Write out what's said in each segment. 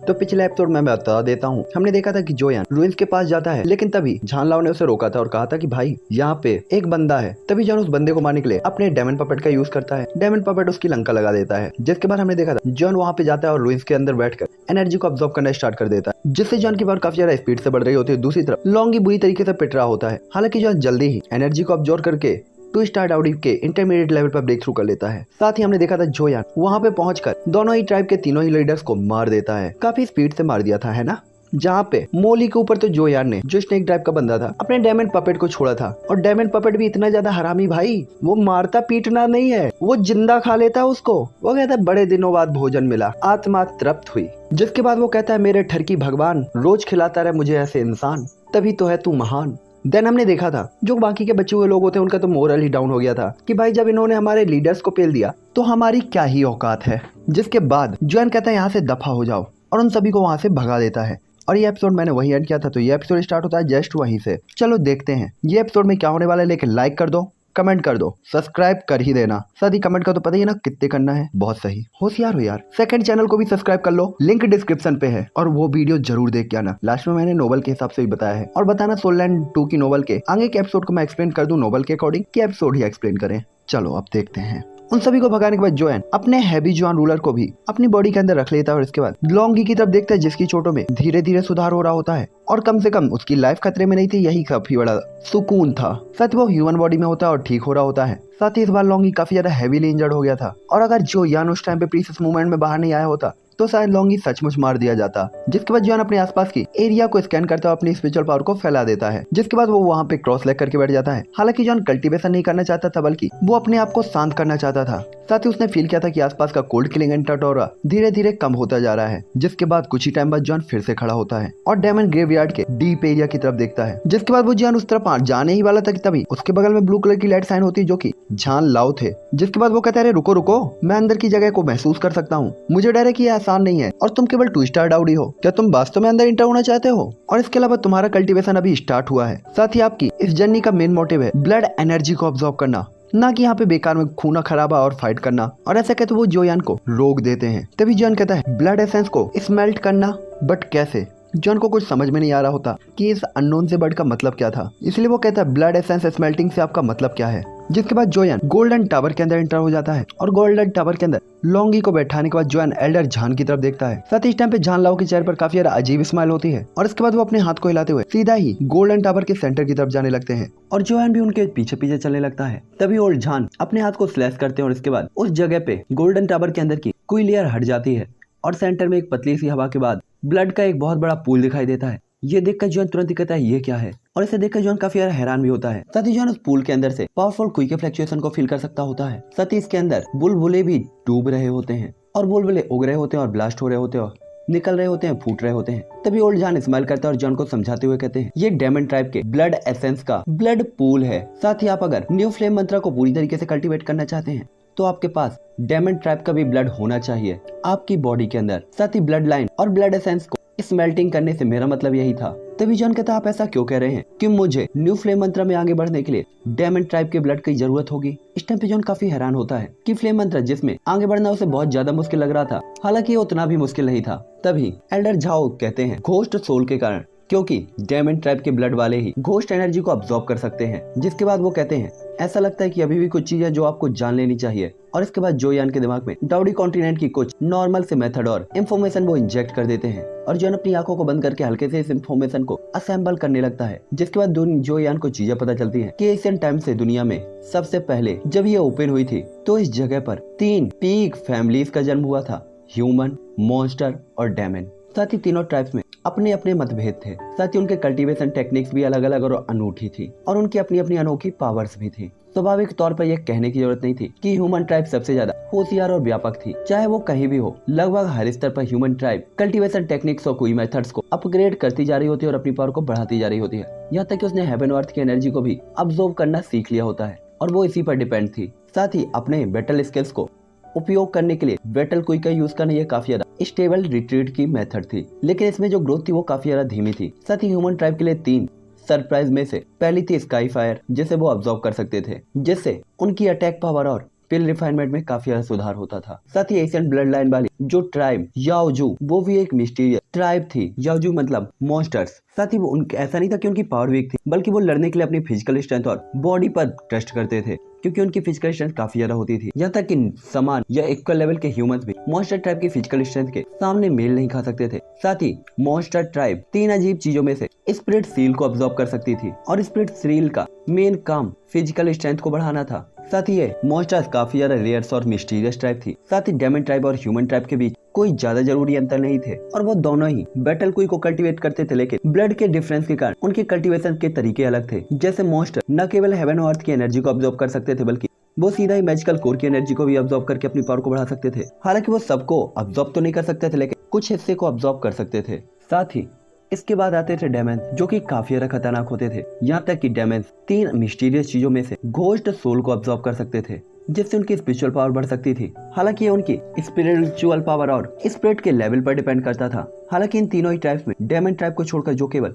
तो पिछले एपिसोड में मैं बता देता हूँ, हमने देखा था कि जोयान रुइंस के पास जाता है, लेकिन तभी झानलाओ ने उसे रोका था और कहा था कि भाई यहाँ पे एक बंदा है। तभी जॉन उस बंदे को मारने के लिए अपने डेमन पपेट का यूज करता है। डेमन पपेट उसकी लंका लगा देता है, जिसके बाद हमने देखा था जॉन वहाँ पे जाता है और रुइंस के अंदर बैठकर एनर्जी को अब्सॉर्ब करना स्टार्ट कर देता है, जिससे जॉन की पावर काफी ज्यादा स्पीड से बढ़ रही होती है। दूसरी तरफ लॉन्गी बुरी तरीके से पिट रहा होता है। हालांकि जॉन जल्दी ही एनर्जी को अब्सॉर्ब करके 2 स्टार डाउडी के इंटरमीडिएट लेवल पर ब्रेक थ्रू कर लेता है। साथ ही हमने देखा था जोयान वहाँ पे पहुंचकर दोनों ही ट्राइब के तीनों ही लीडर्स को मार देता है। काफी स्पीड से मार दिया था, है ना। जहाँ पे मोली के ऊपर तो जोयान ने, जो स्नेक ट्राइब का बंदा था, अपने डायमंड पपेट को छोड़ा था। और डायमंड पपेट भी इतना ज्यादा हरामी भाई, वो मारता पीटना नहीं है, वो जिंदा खा लेता उसको। वो कहता है बड़े दिनों बाद भोजन मिला, आत्मा तृप्त हुई। जिसके बाद वो कहता है मेरे ठरकी भगवान, रोज खिलाता रहे मुझे ऐसे इंसान, तभी तो है तू महान। देन हमने देखा था जो बाकी के बचे हुए लोग होते हैं उनका तो मोरल ही डाउन हो गया था कि भाई जब इन्होंने हमारे लीडर्स को पेल दिया तो हमारी क्या ही औकात है। जिसके बाद जोयान कहता है यहाँ से दफा हो जाओ और उन सभी को वहां से भगा देता है। और ये एपिसोड मैंने वही एड किया था, तो ये एपिसोड स्टार्ट होता है जस्ट वहीं से। चलो देखते हैं ये एपिसोड में क्या होने वाला है। लेकिन लाइक कर दो, कमेंट कर दो, सब्सक्राइब कर ही देना। साथ ही कमेंट का तो पता ही है ना कितने करना है। बहुत सही, होशियार हो यार। सेकंड चैनल को भी सब्सक्राइब कर लो, लिंक डिस्क्रिप्शन पे है, और वो वीडियो जरूर देख के आना। लास्ट में मैंने नोवेल के हिसाब से भी बताया है। और बताना सोल लैंड 2 की नोवेल के आगे के एपिसोड को मैं एक्सप्लेन कर दूं नोवेल के अकॉर्डिंग, कि एपिसोड ही एक्सप्लेन करें। चलो अब देखते हैं। उन सभी को भगाने के बाद जोयान अपने हैवी जॉन रूलर को भी अपनी बॉडी के अंदर रख लेता है और इसके बाद लॉन्गी की तरफ देखता है, जिसकी चोटों में धीरे धीरे सुधार हो रहा होता है और कम से कम उसकी लाइफ खतरे में नहीं थी। यही काफी बड़ा सुकून था। सच वो ह्यूमन बॉडी में होता है और ठीक हो रहा होता है। साथ ही इस बार लॉन्गी काफी ज्यादा हैवीली इंजर्ड हो गया था और अगर जोयान उस टाइम पे प्रीसियस मूवमेंट में बाहर नहीं आया होता तो शायद लॉन्गी सचमुच मार दिया जाता। जिसके बाद जोयान अपने आसपास की एरिया को स्कैन करता है, अपनी स्पिरिचुअल पावर को फैला देता है। जिसके बाद वो वहाँ पे क्रॉस लेग करके बैठ जाता है। हालांकि जोयान कल्टीवेशन नहीं करना चाहता था, बल्कि वो अपने आप को शांत करना चाहता था। साथ ही उसने फील किया था कि आसपास का कोल्ड किलिंग एंटाटोरा धीरे धीरे कम होता जा रहा है। जिसके बाद कुछ ही टाइम बाद जोयान फिर से खड़ा होता है और डायमंड ग्रेवयार्ड के डीप एरिया की तरफ देखता है। जिसके बाद वो जोयान उस तरफ जाने ही वाला था कि तभी उसके बगल में ब्लू कलर की लाइट साइन होती है, जो कि झानलाओ थे। जिसके बाद वो कहता है रुको रुको, मैं अंदर की जगह को महसूस कर सकता हूँ। मुझे डर है कि ये आसान नहीं है और तुम केवल 2 स्टार डाउडी हो। क्या तुम वास्तव में अंदर इंटर होना चाहते हो? और इसके अलावा तुम्हारा कल्टीवेशन अभी स्टार्ट हुआ है। साथ ही आपकी इस जर्नी का मेन मोटिव है ब्लड एनर्जी को अब्सॉर्ब करना, ना कि यहाँ पे बेकार में खूना खराबा और फाइट करना। और ऐसा कहते वो जोयान को रोक देते हैं। तभी जोयान कहता है ब्लड एसेंस को स्मेल्ट करना, बट कैसे? जॉन को कुछ समझ में नहीं आ रहा होता कि इस अननोन से वर्ड का मतलब क्या था, इसलिए वो कहता है ब्लड एसेंस स्मेल्टिंग से आपका मतलब क्या है। जिसके बाद जोयान गोल्डन टावर के अंदर एंटर हो जाता है और गोल्डन टावर के अंदर लॉन्गी को बैठाने के बाद जोयान एल्डर झान की तरफ देखता है। साथ ही इस टाइम पे झानलाओ के चेहरे पर काफी ज्यादा अजीब स्माइल होती है और इसके बाद वो अपने हाथ को हिलाते हुए सीधा ही गोल्डन टावर के सेंटर की तरफ जाने लगते हैं और जोयान भी उनके पीछे पीछे चलने लगता है। तभी ओल्ड झान अपने हाथ को स्लैश करते हैं और इसके बाद उस जगह पे गोल्डन टावर के अंदर की कोई लेयर हट जाती है और सेंटर में एक पतली सी हवा के बाद ब्लड का एक बहुत बड़ा पूल दिखाई देता है। ये देखकर जोयान तुरंत ही कहता है ये क्या है, और इसे देखकर जोयान काफी ज्यादा हैरान भी होता है। साथ ही जोयान उस पूल के अंदर से पावरफुल क्विक फ्लक्चुएशन को फील कर सकता होता है। साथ ही इसके अंदर बुलबुले भी डूब रहे होते हैं और बुलबुले उग रहे होते हैं और ब्लास्ट हो रहे होते हैं और निकल रहे होते हैं, फूट रहे होते हैं। तभी ओल्ड जान स्माइल करता है और जॉन को समझाते हुए कहते हैं ये डायमंड ट्राइब के ब्लड एसेंस का ब्लड पूल है। साथ ही आप अगर न्यू फ्लेम मंत्रा को पूरी तरीके से कल्टीवेट करना चाहते हैं तो आपके पास डायमंड ट्राइब का भी ब्लड होना चाहिए आपकी बॉडी के अंदर। साथ ही ब्लड लाइन और ब्लड एसेंस को स्मेल्टिंग करने से मेरा मतलब यही था। तभी जॉन कहता आप ऐसा क्यों कह रहे हैं कि मुझे न्यू फ्लेम मंत्रा में आगे बढ़ने के लिए डायमंड ट्राइब के ब्लड की जरूरत होगी। इस टाइम पे जॉन काफी हैरान होता है कि फ्लेम मंत्रा जिसमें आगे बढ़ना उसे बहुत ज्यादा मुश्किल लग रहा था, हालांकि उतना भी मुश्किल नहीं था। तभी एल्डर झाओ कहते हैं घोस्ट सोल के कारण, क्योंकि डायमंड ट्राइब के ब्लड वाले ही घोस्ट एनर्जी को अब्सॉर्ब कर सकते हैं। जिसके बाद वो कहते हैं ऐसा लगता है कि अभी भी कुछ चीजें जो आपको जान लेनी चाहिए। और इसके बाद जोयान के दिमाग में डाउडी कॉन्टिनेंट की कुछ नॉर्मल से मेथड और इन्फॉर्मेशन वो इंजेक्ट कर देते हैं और जोयान अपनी आंखों को बंद करके हल्के से इस इन्फॉर्मेशन को असेंबल करने लगता है। जिसके बाद जोयान को चीजें पता चलती है कि एशियन टाइम से दुनिया में सबसे पहले जब ये ओपन हुई थी तो इस जगह पर 3 पीक फैमिलीज का जन्म हुआ था, ह्यूमन, मॉन्स्टर और डेमन। साथ ही तीनों ट्राइब्स में अपने अपने मतभेद थे। साथ ही उनके कल्टीवेशन टेक्निक्स भी अलग अलग और अनूठी थी और उनकी अपनी अपनी अनोखी पावर्स भी थी। स्वाभाविक तौर पर यह कहने की जरूरत नहीं थी कि ह्यूमन ट्राइब सबसे ज्यादा होशियार और व्यापक थी, चाहे वो कहीं भी हो। लगभग हर स्तर पर ह्यूमन ट्राइब कल्टीवेशन टेक्निक्स और कोई मेथड्स को अपग्रेड करती जा रही होती है और अपनी पावर को बढ़ाती जा रही होती है, यहाँ तक कि उसने हेवन अर्थ की एनर्जी को भी अब्सॉर्ब करना सीख लिया होता है और वो इसी पर डिपेंड थी। साथ ही अपने बैटल स्किल्स को उपयोग करने के लिए बैटल क्विक का यूज करना ये काफी ज्यादा स्टेबल रिट्रीट की मेथड थी, लेकिन इसमें जो ग्रोथ थी वो काफी ज्यादा धीमी थी। साथ ही ह्यूमन ट्राइब के लिए 3 सरप्राइज में से पहली थी स्काई फायर, जिसे वो अब्सॉर्ब कर सकते थे, जिससे उनकी अटैक पावर और पिल रिफाइनमेंट में काफी ज्यादा सुधार होता था। साथ ही एशियन ब्लड लाइन वाली जो ट्राइब याओजू, वो भी एक मिस्टीरियस ट्राइब थी। याओजू मतलब मॉन्स्टर्स। साथ ही वो ऐसा नहीं था कि उनकी पावर वीक थी, बल्कि वो लड़ने के लिए अपनी फिजिकल स्ट्रेंथ और बॉडी पर ट्रस्ट करते थे, क्योंकि उनकी फिजिकल स्ट्रेंथ काफी ज्यादा होती थी। यहाँ तक कि समान या इक्वल लेवल के ह्यूमंस भी मॉन्स्टर ट्राइब की फिजिकल स्ट्रेंथ के सामने मेल नहीं खा सकते थे। साथ ही मॉन्स्टर ट्राइब 3 अजीब चीजों में से स्पिरिट सील को अब्सॉर्ब कर सकती थी, और स्पिरिट सील का मेन काम फिजिकल स्ट्रेंथ को बढ़ाना था। साथ ही ये मॉन्स्टर्स काफी ज्यादा रेयर्स और मिस्टीरियस ट्राइब थी। साथ ही डेमन ट्राइब और ह्यूमन ट्राइब के बीच कोई ज्यादा जरूरी अंतर नहीं थे, और वो दोनों ही बैटल क्वी को कल्टीवेट करते थे, लेकिन ब्लड के डिफरेंस के कारण उनके कल्टीवेशन के तरीके अलग थे। जैसे मॉन्स्टर न केवल हेवन और अर्थ की एनर्जी को अब्सॉर्ब कर सकते थे, बल्कि वो सीधा ही मैजिकल कोर की एनर्जी को भी अब्सॉर्ब करके अपनी पावर को बढ़ा सकते थे। हालांकि वो सबको अब्सॉर्ब तो नहीं कर सकते थे, लेकिन कुछ हिस्से को अब्सॉर्ब कर सकते थे। साथ ही इसके बाद आते थे डेमन्स, जो कि काफी ज्यादा खतरनाक होते थे। यहाँ तक कि डेमन्स 3 मिस्टीरियस चीजों में से घोस्ट सोल को अब्सॉर्ब कर सकते थे, जिससे उनकी स्पिरिचुअल पावर बढ़ सकती थी। हालांकि ये उनकी स्पिरिचुअल पावर और स्पिरिट के लेवल पर डिपेंड करता था। हालांकि इन तीनों ही ट्राइब्स में डेमन ट्राइब को छोड़कर जो केवल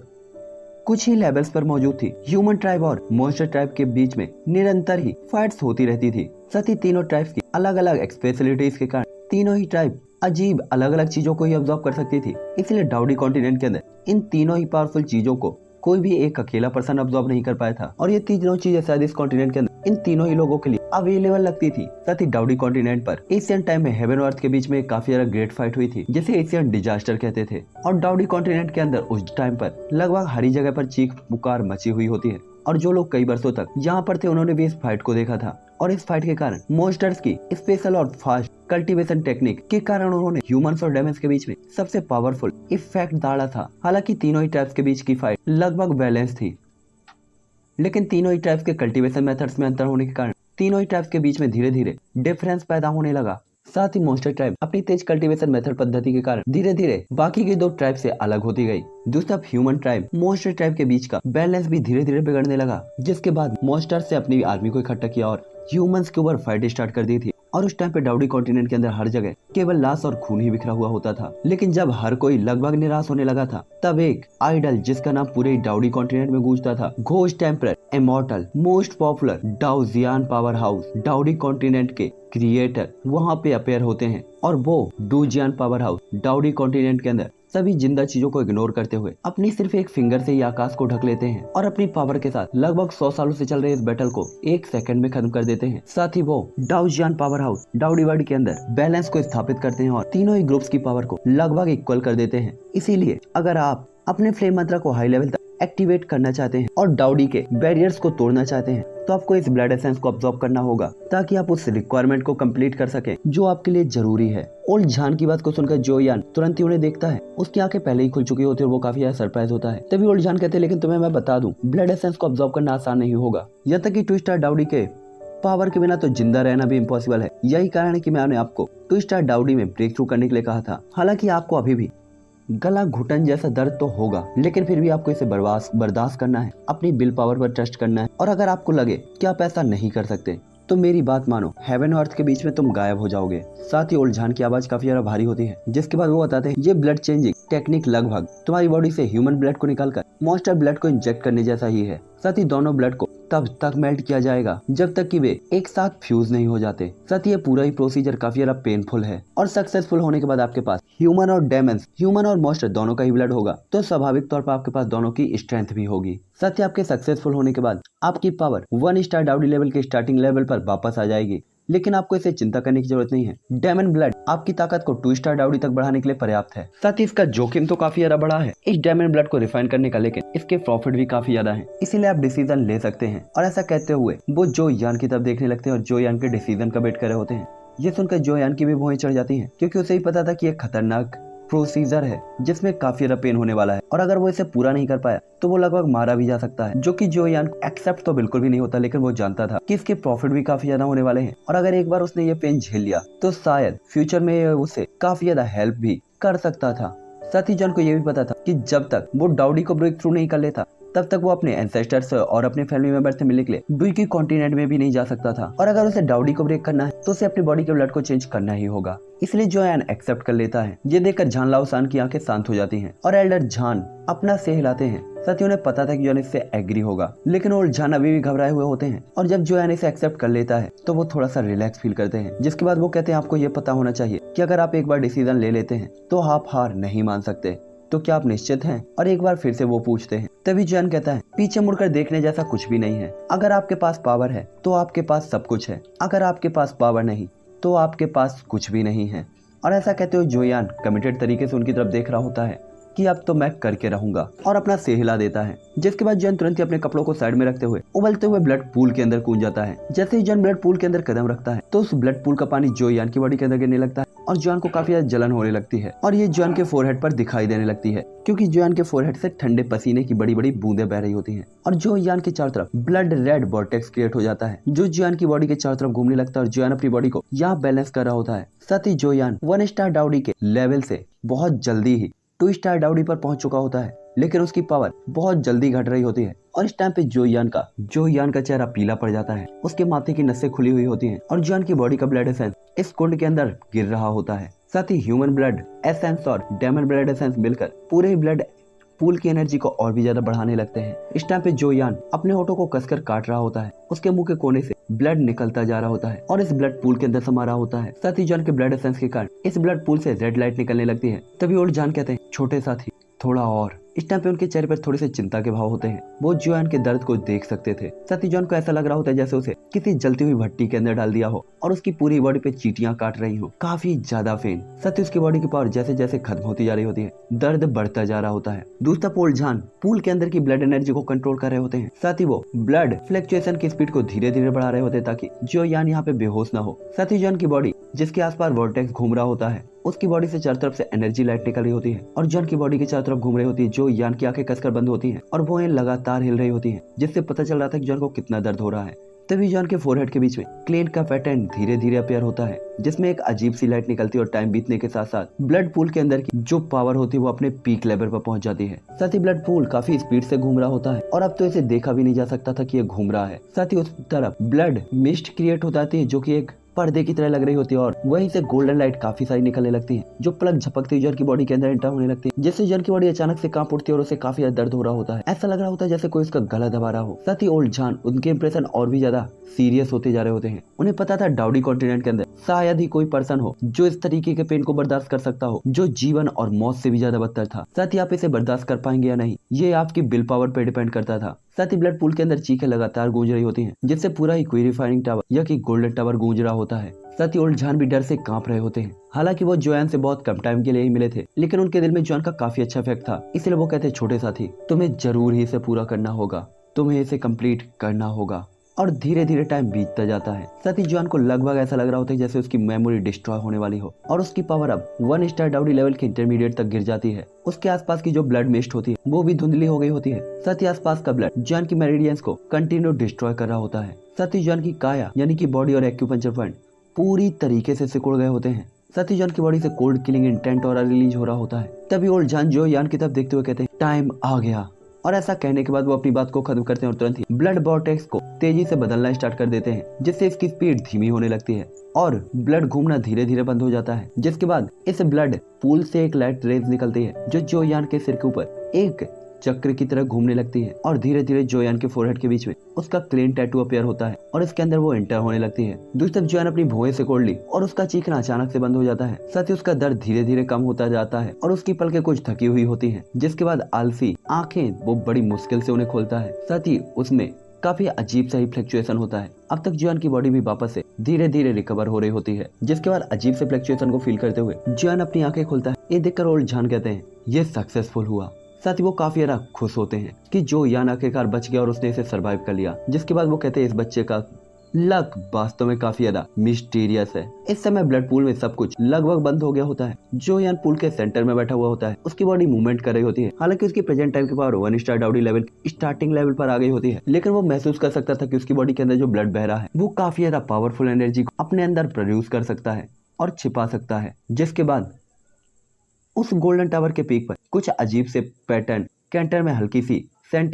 कुछ ही लेवल्स पर मौजूद थी, ह्यूमन ट्राइब और मॉन्स्टर ट्राइब के बीच में निरंतर ही फाइट्स होती रहती थी। साथ ही तीनों ट्राइब्स की अलग अलग स्पेशलिटीज के कारण तीनों ही ट्राइब अजीब अलग अलग चीजों को ही अब्सॉर्ब कर सकती थी। इसलिए डाउडी कॉन्टिनेंट के अंदर इन तीनों ही पावरफुल चीजों को कोई भी एक अकेला पर्सन अब्सॉर्ब नहीं कर पाया था, और ये तीनों चीजें शायद इस कॉन्टिनेंट के अंदर इन तीनों ही लोगों के लिए अवेलेबल लगती थी। साथ ही डाउडी कॉन्टिनेंट पर एशियन टाइम में हेवन और अर्थ के बीच में काफी ज्यादा ग्रेट फाइट हुई थी, जिसे एशियन डिजास्टर कहते थे। और डाउडी कॉन्टिनेंट के अंदर उस टाइम पर लगभग हर जगह पर चीख पुकार मची हुई होती है, और जो लोग कई वर्षों तक यहाँ पर थे उन्होंने भी इस फाइट को देखा था। और इस फाइट के कारण मॉन्स्टर्स की स्पेशल और फास्ट कल्टीवेशन टेक्निक के कारण उन्होंने ह्यूमंस और डेमन्स के बीच में सबसे पावरफुल इफेक्ट डाला था। हालांकि तीनों ही ट्राइब्स के बीच की फाइट लगभग बैलेंस थी, लेकिन तीनों ही ट्राइब्स के कल्टीवेशन मेथड्स में अंतर होने के कारण तीनों ही ट्राइब्स के बीच में धीरे धीरे डिफरेंस पैदा होने लगा। साथ ही मॉन्स्टर ट्राइब अपनी तेज कल्टीवेशन मेथड पद्धति के कारण धीरे धीरे बाकी की 2 ट्राइब से अलग होती गई। दूसरा ह्यूमन ट्राइब मॉन्स्टर ट्राइब के बीच का बैलेंस भी धीरे धीरे बिगड़ने लगा, जिसके बाद मॉन्स्टर से अपनी आर्मी को इकट्ठा किया और ह्यूमंस के ऊपर फाइट स्टार्ट कर दी थी। और उस टाइम पे डाउडी कॉन्टिनेंट के अंदर हर जगह केवल लाश और खून ही बिखरा हुआ होता था। लेकिन जब हर कोई लगभग निराश होने लगा था, तब एक आइडल जिसका नाम पूरे डाउडी कॉन्टिनेंट में गूंजता था, ghost emperor immortal most popular dungeon power house डाउडी कॉन्टिनेंट के क्रिएटर वहाँ पे अपेयर होते हैं। और वो डूजियन पावर हाउस डाउडी कॉन्टिनेंट के अंदर सभी जिंदा चीजों को इग्नोर करते हुए अपनी सिर्फ एक फिंगर से ही आकाश को ढक लेते हैं, और अपनी पावर के साथ लगभग 100 सालों से चल रहे इस बैटल को 1 सेकंड में खत्म कर देते हैं। साथ ही वो डाउजियन पावर हाउस डाउडी वर्ल्ड के अंदर बैलेंस को स्थापित करते हैं और तीनों ही ग्रुप्स की पावर को लगभग इक्वल कर देते हैं। इसीलिए अगर आप अपने फ्लेम मंत्र को हाई लेवल तक एक्टिवेट करना चाहते हैं और डाउडी के बैरियर्स को तोड़ना चाहते हैं, तो आपको इस ब्लड एसेंस को अब्सॉर्ब करना होगा, ताकि आप उस रिक्वायरमेंट को कंप्लीट कर सकें जो आपके लिए जरूरी है। ओल्ड झान की बात को सुनकर जो यान तुरंत ही उन्हें देखता है, उसकी आंखें पहले ही खुल चुकी होती है और वो काफी ज्यादा सरप्राइज होता है। तभी ओल्ड झान कहते हैं, लेकिन तुम्हें मैं बता दूं, ब्लड एसेंस को अब्सॉर्ब करना आसान नहीं होगा। यहाँ तक कि ट्विस्टर डाउडी के पावर के बिना तो जिंदा रहना भी इम्पॉसिबल है। यही कारण है कि मैंने आपको ट्विस्टर डाउडी में ब्रेक थ्रू करने के लिए कहा था। हालांकि आपको अभी भी गला घुटन जैसा दर्द तो होगा, लेकिन फिर भी आपको इसे बर्दाश्त करना है, अपनी विल पावर पर ट्रस्ट करना है। और अगर आपको लगे कि आप ऐसा नहीं कर सकते, तो मेरी बात मानो, हेवन और अर्थ के बीच में तुम गायब हो जाओगे। साथ ही ओल्ड झान की आवाज काफी ज्यादा भारी होती है, जिसके बाद वो बताते हैं, ये ब्लड चेंजिंग टेक्निक लगभग तुम्हारी बॉडी से ह्यूमन ब्लड को निकालकर मॉन्स्टर ब्लड को इंजेक्ट करने जैसा ही है। साथ ही दोनों ब्लड को तब तक मेल्ट किया जाएगा जब तक कि वे एक साथ फ्यूज नहीं हो जाते। साथ ही ये पूरा ही प्रोसीजर काफी ज्यादा पेनफुल है, और सक्सेसफुल होने के बाद आपके पास ह्यूमन और डेमन्स, ह्यूमन और मॉन्स्टर दोनों का ही ब्लड होगा, तो स्वाभाविक तौर पर आपके पास दोनों की स्ट्रेंथ भी होगी। साथ ही आपके सक्सेसफुल होने के बाद आपकी पावर 1 स्टार डाउडी लेवल के स्टार्टिंग लेवल पर वापस आ जाएगी। लेकिन आपको इसे चिंता करने की जरूरत नहीं है, डेमन ब्लड आपकी ताकत को 2 स्टार डाउडी तक बढ़ाने के लिए पर्याप्त है। साथ ही इसका जोखिम तो काफी ज्यादा बड़ा है इस डेमन ब्लड को रिफाइन करने का, लेकिन इसके प्रॉफिट भी काफी ज्यादा है, इसीलिए आप डिसीजन ले सकते हैं। और ऐसा कहते हुए वो जो यान की तरफ देखने लगते हैं और जो यान के डिसीजन का वेट कर रहे होते हैं। ये सुनकर जो यान की भी भौहें चढ़ जाती हैं, क्योंकि उसे ही पता था कि एक खतरनाक प्रोसीजर है जिसमें काफी ज्यादा पेन होने वाला है, और अगर वो इसे पूरा नहीं कर पाया तो वो लगभग मारा भी जा सकता है, जो कि जो यान एक्सेप्ट तो बिल्कुल भी नहीं होता। लेकिन वो जानता था कि इसके प्रॉफिट भी काफी ज्यादा होने वाले हैं, और अगर एक बार उसने ये पेन झेल लिया तो शायद फ्यूचर में उसे काफी ज्यादा हेल्प भी कर सकता था। साथ ही जॉन को ये भी पता था कि जब तक वो डाउडी को ब्रेक थ्रू नहीं कर लेता, तब तक वो अपने एंसेस्टर्स और अपने फैमिली मेंबर से मिलने के लिए डुई कॉन्टिनेंट में भी नहीं जा सकता था। और अगर उसे डाउडी को ब्रेक करना है तो उसे अपनी बॉडी के ब्लड को चेंज करना ही होगा। इसलिए जोयान एक्सेप्ट कर लेता है। ये देखकर झान लाओ सान की आंखें शांत हो जाती हैं और एल्डर झान अपना सिर हिलाते हैं। साथ ही उन्हें पता था कि जोयान इससे एग्री होगा, लेकिन ओल्ड जान अभी भी घबराए हुए होते हैं। और जब जोयान इसे एक्सेप्ट कर लेता है तो वो थोड़ा सा रिलैक्स फील करते हैं, जिसके बाद वो कहते हैं आपको ये पता होना चाहिए कि अगर आप एक बार डिसीजन ले लेते हैं तो आप हार नहीं मान सकते, तो क्या आप निश्चित हैं? और एक बार फिर से वो पूछते हैं। तभी जोयान कहता है पीछे मुड़कर देखने जैसा कुछ भी नहीं है। अगर आपके पास पावर है तो आपके पास सब कुछ है, अगर आपके पास पावर नहीं तो आपके पास कुछ भी नहीं है। और ऐसा कहते हुए जोयान कमिटेड तरीके से उनकी तरफ देख रहा होता है कि अब तो मैं करके रहूंगा, और अपना सिर हिला देता है। जिसके बाद जोयान तुरंत ही अपने कपड़ों को साइड में रखते हुए उबलते हुए ब्लड पूल के अंदर कूद जाता है। जैसे ही जोयान ब्लड पूल के अंदर कदम रखता है तो उस ब्लड पूल का पानी जोयान की बॉडी के अंदर गिरने लगता है, और जोयान को काफी ज्यादा जलन होने लगती है। और ये जोयान के फोरहेड पर दिखाई देने लगती है, क्योंकि जोयान के फोरहेड से ठंडे पसीने की बड़ी बड़ी बूंदें बह रही होती हैं। और जोयान के चारों तरफ ब्लड रेड वॉर्टेक्स क्रिएट हो जाता है, जो जोयान की बॉडी के चारों तरफ घूमने लगता है। और जोयान अपनी बॉडी को यहाँ बैलेंस कर रहा होता है। साथ ही जोयान 1 स्टार डाउडी के लेवल से बहुत जल्दी ही 2 स्टार डाउडी पर पहुंच चुका होता है, लेकिन उसकी पावर बहुत जल्दी घट रही होती है। और इस टाइम पे जोयान का चेहरा पीला पड़ जाता है, उसके माथे की नसें खुली हुई होती हैं, और जोयान की बॉडी का ब्लड एसेंस इस कुंड के अंदर गिर रहा होता है। साथ ही ह्यूमन ब्लड एसेंस और डेमन ब्लड एसेंस मिलकर पूरे ब्लड पूल की एनर्जी को और भी ज्यादा बढ़ाने लगते हैं। इस टाइम पे जोयान अपने होठों को कसकर काट रहा होता है, उसके मुंह के कोने से ब्लड निकलता जा रहा होता है और इस ब्लड पूल के अंदर समा रहा होता है। साथ ही जोयान के ब्लड एसेंस के कारण इस ब्लड पूल से रेड लाइट निकलने लगती है। तभी ओल्ड जान कहते हैं छोटे साथी थोड़ा और। इस टाइम पे उनके चेहरे पर थोड़े से चिंता के भाव होते हैं, वो जोयान के दर्द को देख सकते थे। साथ ही जोयान को ऐसा लग रहा होता है जैसे उसे किसी जलती हुई भट्टी के अंदर डाल दिया हो और उसकी पूरी बॉडी पे चींटियां काट रही हो, काफी ज्यादा पेन। साथ ही उसकी बॉडी की पावर जैसे जैसे खत्म होती जा रही होती है, दर्द बढ़ता जा रहा होता है। दूसरा ओल्ड जान पूल के अंदर की ब्लड एनर्जी को कंट्रोल कर रहे होते हैं। साथ ही वो ब्लड फ्लक्चुएशन की स्पीड को धीरे धीरे बढ़ा रहे होते हैं ताकि जोयान यहाँ पे बेहोश न हो। साथ ही जोयान की बॉडी जिसके आसपास वॉर्टेक्स घूम रहा होता है, उसकी बॉडी से चारों तरफ से एनर्जी लाइट निकल रही होती है और जोयान की बॉडी के चारों तरफ घूम रही होती है। जोयान की आंखें कसकर बंद होती हैं और वो लगातार हिल रही होती हैं, जिससे पता चल रहा था कि जोयान को कितना दर्द हो रहा है। तभी जोयान के फोरहेड के बीच में क्लेन का पैटर्न धीरे धीरे अपीयर होता है, जिसमें एक अजीब सी लाइट निकलती है और टाइम बीतने के साथ साथ ब्लड पूल के अंदर की जो पावर होती है वो अपने पीक लेवल पर पहुंच जाती है। साथ ही ब्लड पूल काफी स्पीड से घूम रहा होता है और अब तो इसे देखा भी नहीं जा सकता था कि ये घूम रहा है। साथ ही उस तरफ ब्लड मिस्ट क्रिएट हो जाती है जो कि एक पर्दे की तरह लग रही होती है और वहीं से गोल्डन लाइट काफी सारी निकलने लगती है, जो पलक झपकती जोयान की बॉडी के अंदर एंटर होने लगती है, जिससे जोयान की बॉडी अचानक से कांप उठती है और उसे काफी ज्यादा दर्द हो रहा होता है। ऐसा लग रहा होता है जैसे कोई उसका गला दबा रहा हो। साथ ही ओल्ड जान उनके इंप्रेशन और भी ज्यादा सीरियस होते जा रहे होते हैं। उन्हें पता था डाउडी कॉन्टिनेंट के अंदर शायद ही कोई पर्सन हो जो इस तरीके के पेन को बर्दाश्त कर सकता हो, जो जीवन और मौत से भी ज्यादा बदतर था। साथ ही आप इसे बर्दाश्त कर पाएंगे या नहीं, ये आपकी विल पावर पे डिपेंड करता था। साथ ही ब्लड पूल के अंदर चीखें लगातार गूंज रही होती हैं, जिससे पूरा ही क्यूरीफाइंग टावर या कि गोल्डन टावर गूंज रहा होता है। साथ ही ओल्ड जान भी डर से कांप रहे होते हैं। हालांकि वो जोयान से बहुत कम टाइम के लिए ही मिले थे, लेकिन उनके दिल में जोयान का काफी अच्छा इफेक्ट था, इसलिए वो कहते छोटे साथी तुम्हें जरूर ही इसे पूरा करना होगा, तुम्हें इसे कंप्लीट करना होगा। और धीरे धीरे टाइम बीतता जाता है। साथ ही जोयान को लगभग ऐसा लग रहा होता है जैसे उसकी मेमोरी डिस्ट्रॉय होने वाली हो और उसकी पावर अब 1 स्टार डाउडी लेवल के इंटरमीडिएट तक गिर जाती है। उसके आसपास की जो ब्लड मिस्ट होती है वो भी धुंधली हो गई होती है। साथ ही आसपास का ब्लड जोयान की मेरिडियंस को कंटिन्यू डिस्ट्रॉय कर रहा होता है। साथ ही जोयान की काया यानी कि बॉडी और एक्यूपंक्चर पॉइंट पूरी तरीके से सिकुड़ गए होते हैं। साथ ही जोयान की बॉडी से कोल्ड किलिंग इंटेंट और रिलीज हो रहा होता है। तभी ओल्ड जान जोयान की तरफ देखते हुए कहते हैं टाइम आ गया, और ऐसा कहने के बाद वो अपनी बात को खत्म करते हैं और तुरंत ही ब्लड वॉर्टेक्स को तेजी से बदलना स्टार्ट कर देते हैं, जिससे इसकी स्पीड धीमी होने लगती है और ब्लड घूमना धीरे धीरे बंद हो जाता है। जिसके बाद इस ब्लड पूल से एक लाइट रेज निकलती है जो जोयान के सिर के ऊपर एक चक्र की तरह घूमने लगती है और धीरे धीरे जोयान के फोरहेड के बीच में उसका क्लेन टैटू अपीयर होता है और इसके अंदर वो एंटर होने लगती है। दूसरी तरफ जोयान अपनी भुएं सिकोड़ ली और उसका चीखना अचानक से बंद हो जाता है। साथ ही उसका दर्द धीरे धीरे कम होता जाता है और उसकी पलकें कुछ थकी हुई होती हैं, जिसके बाद आलसी आंखें वो बड़ी मुश्किल से उन्हें खोलता है। साथ ही उसमें काफी अजीब सा ही फ्लक्चुएशन होता है। अब तक जोयान की बॉडी भी वापस से धीरे धीरे रिकवर हो रही होती है, जिसके बाद अजीब से फ्लक्चुएशन को फील करते हुए जोयान अपनी आंखें खोलता है। ये देखकर ओल्ड जान कहते हैं ये सक्सेसफुल हुआ। साथ ही वो काफी ज्यादा खुश होते हैं कि जोयान आखिरकार बच गया और उसने इसे सरवाइव कर लिया। जिसके बाद वो कहते हैं इस बच्चे का लक वास्तव में काफी ज्यादा मिस्टीरियस है। इस समय ब्लड पूल में सब कुछ लगभग बंद हो गया होता है। जोयान पूल के सेंटर में बैठा हुआ होता है, उसकी बॉडी मूवमेंट कर रही होती है। हालांकि उसकी प्रेजेंट टाइम की पावर 1 स्टार डाउडी लेवल स्टार्टिंग लेवल पर आ गई होती है, लेकिन वो महसूस कर सकता था कि उसकी बॉडी के अंदर जो ब्लड बह रहा है वो काफी ज्यादा पावरफुल एनर्जी को अपने अंदर प्रोड्यूस कर सकता है और छिपा सकता है। जिसके बाद उस गोल्डन टावर के पीक पर कुछ अजीब से पैटर्न सेंटर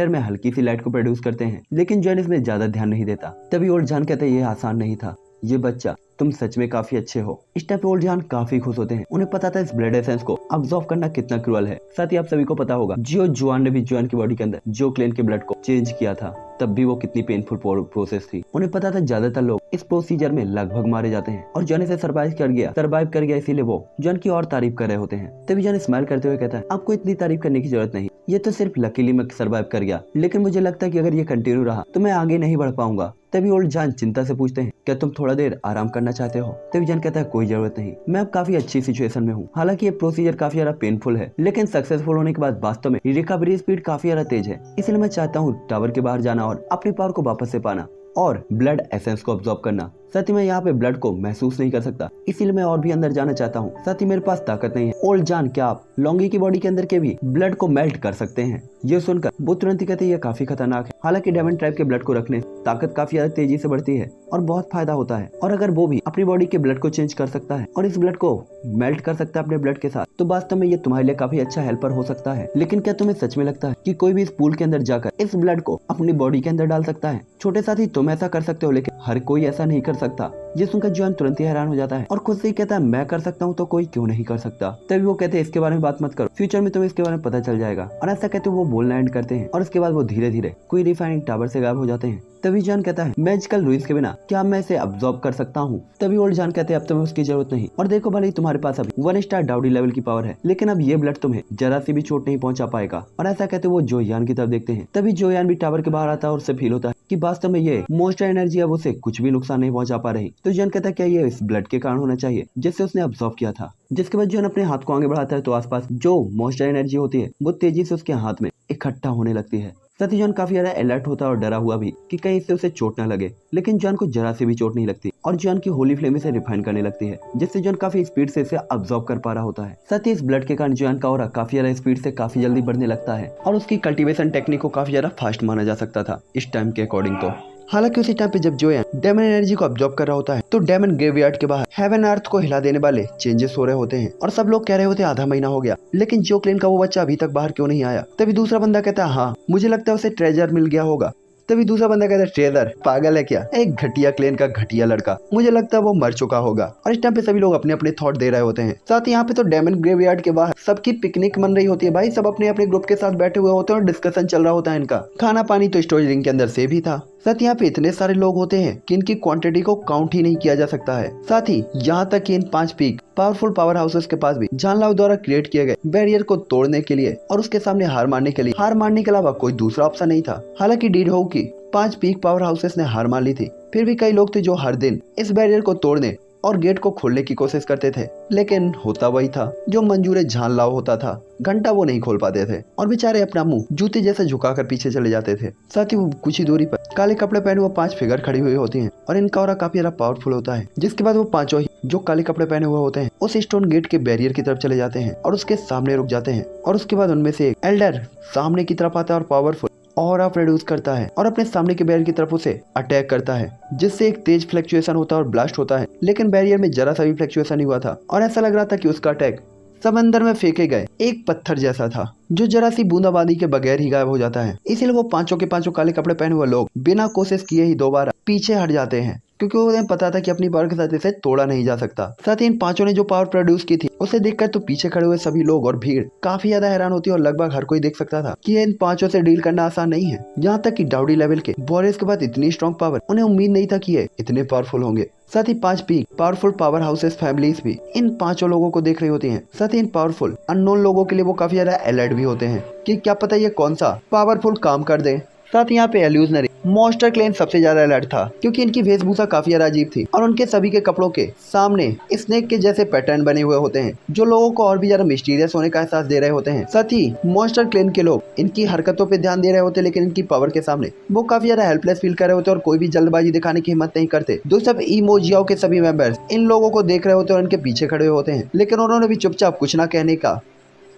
में हल्की सी लाइट को प्रोड्यूस करते हैं, लेकिन जोयान इसमें ज्यादा ध्यान नहीं देता। तभी ओल्ड जान कहते हैं ये आसान नहीं था, ये बच्चा तुम सच में काफी अच्छे हो। इस टाइम पे ओल्ड जान काफी खुश होते हैं। उन्हें पता था इस ब्लड एसेंस को अब्सॉर्ब करना कितना क्रूअल है। साथ ही आप सभी को पता होगा जियो जुआन ने भी जुआन की बॉडी के अंदर जियो क्लेन के ब्लड को चेंज किया था, तब भी वो कितनी पेनफुल प्रोसेस थी। उन्हें पता था ज्यादातर लोग इस प्रोसीजर में लगभग मारे जाते हैं और जॉन इसे सर्वाइव कर गया इसीलिए वो जॉन की और तारीफ कर रहे होते हैं। तभी जॉन स्माइल करते हुए कहता है आपको इतनी तारीफ करने की जरूरत नहीं, ये तो सिर्फ लकीली मैं सर्वाइव कर गया, लेकिन मुझे लगता है कि अगर ये कंटिन्यू रहा तो मैं आगे नहीं बढ़ पाऊंगा। तभी ओल्ड जान चिंता से पूछते हैं क्या तुम थोड़ा देर आराम करना चाहते हो? तभी जान कहता है कोई जरूरत नहीं, मैं अब काफी अच्छी सिचुएशन में हूँ। हालांकि ये प्रोसीजर काफी ज्यादा पेनफुल है, लेकिन सक्सेसफुल होने के बाद वास्तव में रिकवरी स्पीड काफी ज्यादा तेज है। इसलिए मैं चाहता हूँ टावर के बाहर जाना और अपने पावर को वापस से पाना और ब्लड एसेंस को अब्सॉर्ब करना। साथ ही मैं यहाँ पे ब्लड को महसूस नहीं कर सकता, इसीलिए मैं और भी अंदर जाना चाहता हूँ। साथ ही मेरे पास ताकत नहीं है। ओल्ड जान क्या आप लॉन्गी की बॉडी के अंदर के भी ब्लड को मेल्ट कर सकते हैं? ये सुनकर वो तुरंत ही कहते हैं ये काफी खतरनाक है। हालांकि डायमंड ट्राइब के ब्लड को रखने ताकत काफी ज्यादा तेजी से बढ़ती है और बहुत फायदा होता है, और अगर वो भी अपनी बॉडी के ब्लड को चेंज कर सकता है और इस ब्लड को मेल्ट कर सकता है अपने ब्लड के साथ, तो वास्तव में ये तुम्हारे लिए काफी अच्छा हेल्पर हो सकता है। लेकिन क्या तुम्हें सच में लगता है कि कोई भी इस पूल के अंदर जाकर इस ब्लड को अपनी बॉडी के अंदर डाल सकता है? छोटे साथी तुम ऐसा कर सकते हो, लेकिन हर कोई ऐसा नहीं कर सकता। ये सुनकर जॉन तुरंत ही हैरान हो जाता है और खुद से ही कहता है मैं कर सकता हूँ तो कोई क्यों नहीं कर सकता। तभी वो कहते हैं इसके बारे में बात मत करो, फ्यूचर में तुम्हें इसके बारे में पता चल जाएगा। और ऐसा कहते वो बोलना एंड करते हैं और उसके बाद वो धीरे धीरे कोई रिफाइनिंग टावर से गायब हो जाते हैं। तभी जॉन कहता है मैजिकल रूइंस के बिना क्या मैं इसे अब्सॉर्ब कर सकता हूँ? तभी ओल्ड जॉन कहते हैं अब तुम्हें उसकी जरूरत नहीं, और देखो भले ही तुम्हारे पास अभी 1 स्टार डाउडी लेवल की पावर है, लेकिन अब ये ब्लड तुम्हें जरा सी भी चोट नहीं पहुंचा पाएगा। और ऐसा कहते वो जोयान की तरफ देखते हैं। तभी जोयान भी टावर के बाहर आता है और उसे फील होता है कि वास्तव में ये मोस्टर एनर्जी अब उसे कुछ भी नुकसान नहीं पहुंचा पा रही। तो जॉन कहता है क्या ये इस ब्लड के कारण होना चाहिए जिससे उसने अब्सॉर्ब किया था? जिसके बाद जॉन अपने हाथ को आगे बढ़ाता है तो आसपास जो मोस्टर एनर्जी होती है वो तेजी से उसके हाथ में इकट्ठा होने लगती है। साथ ही जॉन काफी ज्यादा अलर्ट होता है और डरा हुआ भी कि कहीं इससे उसे चोट न लगे, लेकिन जॉन को जरा से भी चोट नहीं लगती और जॉन की होली फ्लेम से रिफाइन करने लगती है, जिससे जॉन काफी स्पीड से इसे अब्सॉर्ब कर पा रहा होता है। साथ ही इस ब्लड के कारण जॉन का ऑरा काफी ज्यादा स्पीड से काफी जल्दी बढ़ने लगता है और उसकी कल्टीवेशन टेक्निक को काफी ज्यादा फास्ट माना जा सकता था इस टाइम के अकॉर्डिंग। तो हालांकि उसी टाइम पे जब जोयान डायमंड एनर्जी को अब्सॉर्ब कर रहा होता है तो डायमंड ग्रेवयार्ड के बाहर हेवन अर्थ को हिला देने वाले चेंजेस हो रहे होते हैं और सब लोग कह रहे होते हैं आधा महीना हो गया, लेकिन जो क्लेन का वो बच्चा अभी तक बाहर क्यों नहीं आया? तभी दूसरा बंदा कहता है हाँ मुझे लगता है उसे ट्रेजर मिल गया होगा। तभी दूसरा बंदा कहता है ट्रेजर पागल है क्या, एक घटिया क्लेन का घटिया लड़का, मुझे लगता है वो मर चुका होगा। और इस टाइम पे सभी लोग अपने अपने थॉट दे रहे होते हैं। साथ ही यहाँ पे तो डायमंड ग्रेवयार्ड के बाहर सबकी पिकनिक मन रही होती है। भाई सब अपने अपने ग्रुप के साथ बैठे हुए होते हैं और डिस्कशन चल रहा होता है इनका। खाना पानी तो स्टोरेज रिंग के अंदर से भी था। साथ यहाँ पे इतने सारे लोग होते हैं कि इनकी क्वांटिटी को काउंट ही नहीं किया जा सकता है। साथ ही यहाँ तक कि इन 5 पीक पावरफुल पावर हाउसेस के पास भी जानलाओ द्वारा क्रिएट किए गए बैरियर को तोड़ने के लिए और उसके सामने हार मारने के अलावा कोई दूसरा ऑप्शन नहीं था। हालांकि डीड हो की 5 पीक पावर हाउसेस ने हार मान ली थी, फिर भी कई लोग थे जो हर दिन इस बैरियर को तोड़ने और गेट को खोलने की कोशिश करते थे, लेकिन होता वही था जो मंजूर झानलाओ होता था, घंटा वो नहीं खोल पाते थे और बेचारे अपना मुंह जूते जैसे झुकाकर पीछे चले जाते थे। साथ ही वो कुछ ही दूरी पर काले कपड़े पहने हुए 5 फिगर खड़ी हुई होती हैं और इनका ऑरा काफी ज्यादा पावरफुल होता है। जिसके बाद वो पांचों ही जो काले कपड़े पहने हुए होते हैं उस स्टोन गेट के बैरियर की तरफ चले जाते हैं और उसके सामने रुक जाते हैं। और उसके बाद उनमें से एक एल्डर सामने की तरफ आता है और पावरफुल ऑरा प्रोड्यूस करता है और अपने सामने के बैरियर की तरफ उसे अटैक करता है, जिससे एक तेज फ्लक्चुएशन होता है और ब्लास्ट होता है। लेकिन बैरियर में जरा सा भी फ्लक्चुएशन नहीं हुआ था और ऐसा लग रहा था कि उसका अटैक समंदर में फेंके गए एक पत्थर जैसा था जो जरा सी बूंदाबांदी के बगैर ही गायब हो जाता है। इसीलिए वो पांचों के पांचों काले कपड़े पहने हुए लोग बिना कोशिश किए ही दोबारा पीछे हट जाते हैं, क्योंकि उन्हें पता था कि अपनी पावर के साथ इसे तोड़ा नहीं जा सकता। साथ ही इन पांचों ने जो पावर प्रोड्यूस की थी उसे देखकर तो पीछे खड़े हुए सभी लोग और भीड़ काफी ज्यादा हैरान होती है और लगभग हर कोई देख सकता था कि इन पांचों से डील करना आसान नहीं है। यहाँ तक कि डाउडी लेवल के वॉरियर्स के बाद इतनी स्ट्रॉन्ग पावर उन्हें उम्मीद नहीं था कि ये इतने पावरफुल होंगे। साथ ही 5 peak powerful power houses families भी इन पांचों लोगों को देख रही होती हैं। साथ ही इन पावरफुल अननोन लोगों के लिए वो काफी ज्यादा अलर्ट भी होते हैं कि क्या पता ये कौन सा पावरफुल काम कर दे। साथ ही यहाँ पे एल्यूजनरी मॉन्स्टर क्लेन सबसे ज्यादा अलर्ट था, क्योंकि इनकी वेशभूषा काफी ज्यादा अजीब थी और उनके सभी के कपड़ों के सामने स्नेक के जैसे पैटर्न बने हुए होते हैं जो लोगों को और भी ज्यादा मिस्टीरियस होने का एहसास दे रहे होते हैं। साथ ही मॉन्स्टर क्लेन के लोग इनकी हरकतों पे ध्यान दे रहे होते, लेकिन इनकी पावर के सामने वो काफी ज्यादा हेल्पलेस फील कर रहे होते और कोई भी जल्दबाजी दिखाने की हिम्मत नहीं करते। दो सब इमोजियाओ के सभी मेंबर्स इन लोगों को देख रहे होते और इनके पीछे खड़े होते हैं, लेकिन उन्होंने भी चुपचाप कुछ ना कहने का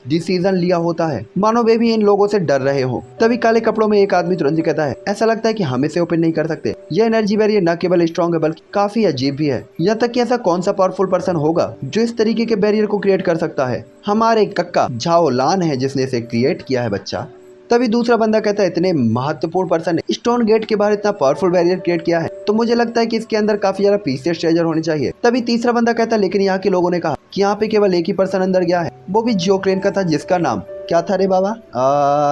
डिसीजन लिया होता है, मानो वे भी इन लोगों से डर रहे हो। तभी काले कपड़ों में एक आदमी तुरंत ही कहता है ऐसा लगता है कि हम इसे ओपन नहीं कर सकते। यह एनर्जी बैरियर न केवल स्ट्रॉन्ग है बल्कि काफी अजीब भी है। यहाँ तक कि ऐसा कौन सा पावरफुल पर्सन होगा जो इस तरीके के बैरियर को क्रिएट कर सकता है? हमारे कक्का झाओ लान है जिसने इसे क्रिएट किया है बच्चा। तभी दूसरा बंदा कहता है इतने महत्वपूर्ण पर्सन ने स्टोन गेट के बाहर इतना पावरफुल बैरियर क्रिएट किया है तो मुझे लगता है कि इसके अंदर काफी ज्यादा प्रीशियस ट्रेजर होने चाहिए। तभी तीसरा बंदा कहता है लेकिन यहाँ के लोगों ने कहा कि यहाँ पे केवल एक ही पर्सन अंदर गया है, वो भी जियो क्लेन का था, जिसका नाम क्या था रे बाबा?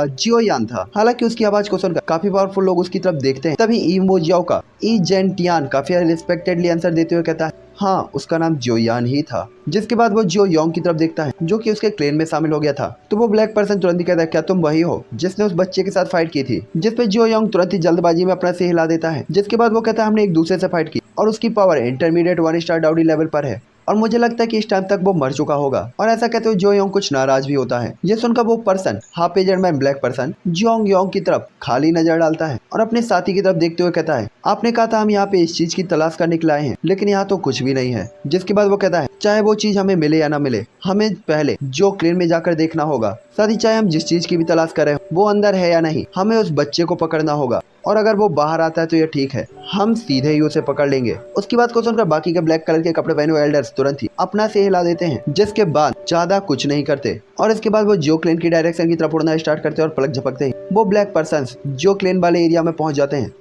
जियो यान था। हालांकि उसकी आवाज को सुनकर काफी पावरफुल लोग उसकी तरफ देखते हैं। तभी ईमो जियो का ई जेंटियान काफी रिस्पेक्टेडली आंसर देते हुए कहता है हाँ, उसका नाम जियो यान ही था। जिसके बाद वो जियो योंग की तरफ देखता है जो कि उसके क्लेन में शामिल हो गया था। तो वो ब्लैक पर्सन तुरंत ही कहता है क्या तुम वही हो जिसने उस बच्चे के साथ फाइट की थी? जिसपे जियो योंग तुरंत ही जल्दबाजी में अपना सिर हिला देता है। जिसके बाद वो कहता है हमने एक दूसरे से फाइट की और उसकी पावर इंटरमीडिएट 1 स्टार डाउडी लेवल पर है और मुझे लगता है कि इस टाइम तक वो मर चुका होगा। और ऐसा कहते हुए जियो योंग कुछ नाराज भी होता है। ये सुनकर वो person half aged man black person जियो योंग की तरफ खाली नजर डालता है और अपने साथी की तरफ देखते हुए कहता है आपने कहा था हम यहाँ पे इस चीज की तलाश करने के लिए आए हैं, लेकिन यहाँ तो कुछ भी नहीं है। जिसके बाद वो कहता है चाहे वो चीज हमें मिले या ना मिले, हमें पहले जियो क्लेन में जाकर देखना होगा। साथ ही चाहे हम जिस चीज की भी तलाश करें वो अंदर है या नहीं, हमें उस बच्चे को पकड़ना होगा और अगर वो बाहर आता है तो ये ठीक है, हम सीधे ही उसे पकड़ लेंगे। उसकी बात को सुनकर बाकी के ब्लैक कलर के कपड़े पहने हुए एल्डर्स तुरंत ही अपना से हिला देते हैं, जिसके बाद ज्यादा कुछ नहीं करते और इसके बाद वो जियो क्लेन की डायरेक्शन की तरफ उड़ना स्टार्ट करते हैं और पलक झपकते ही वो ब्लैक पर्सन जियो क्लेन वाले एरिया में पहुंच जाते हैं।